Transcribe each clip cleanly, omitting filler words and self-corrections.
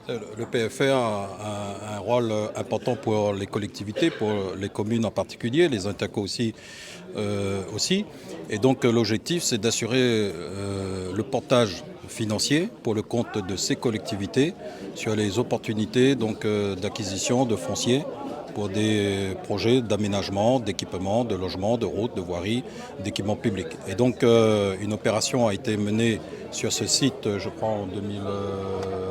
Le PFR a un rôle important pour les collectivités, pour les communes en particulier, les interco aussi. Et donc l'objectif, c'est d'assurer le portage financier pour le compte de ces collectivités sur les opportunités d'acquisition de foncier pour des projets d'aménagement, d'équipement, de logement, de routes, de voiries, d'équipements publics. Et donc une opération a été menée sur ce site, je crois, en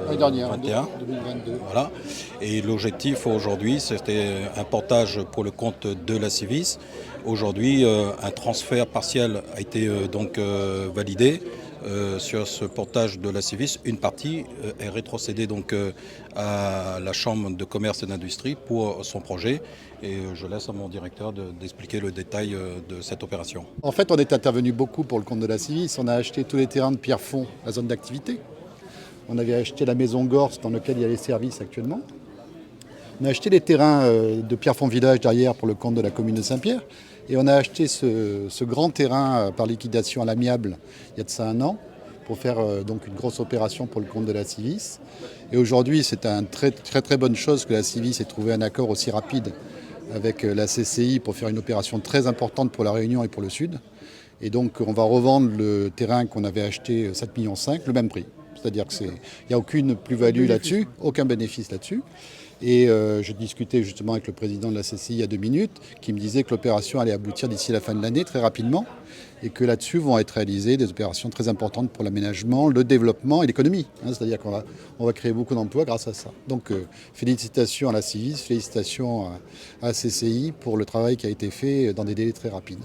L'année dernière, en 2021. 2022. Voilà. Et l'objectif aujourd'hui, c'était un portage pour le compte de la Civis. Aujourd'hui, un transfert partiel a été validé sur ce portage de la Civis. Une partie est rétrocédée à la Chambre de commerce et d'industrie pour son projet. Et je laisse à mon directeur d'expliquer le détail de cette opération. En fait, on est intervenu beaucoup pour le compte de la Civis. On a acheté tous les terrains de Pierrefonds, la zone d'activité. On avait acheté la maison Gorse dans laquelle il y a les services actuellement. On a acheté les terrains de Pierrefonds Village derrière pour le compte de la commune de Saint-Pierre. Et on a acheté ce grand terrain par liquidation à l'amiable il y a de ça un an pour faire donc une grosse opération pour le compte de la Civis. Et aujourd'hui, c'est une très bonne chose que la Civis ait trouvé un accord aussi rapide avec la CCI pour faire une opération très importante pour la Réunion et pour le Sud. Et donc on va revendre le terrain qu'on avait acheté 7,5 millions, le même prix. C'est-à-dire qu'il n'y a aucune plus-value là-dessus, aucun bénéfice là-dessus. Et je discutais justement avec le président de la CCI il y a 2 minutes, qui me disait que l'opération allait aboutir d'ici la fin de l'année, très rapidement, et que là-dessus vont être réalisées des opérations très importantes pour l'aménagement, le développement et l'économie. C'est-à-dire qu'on va créer beaucoup d'emplois grâce à ça. Donc félicitations à la Civis, félicitations à la CCI pour le travail qui a été fait dans des délais très rapides.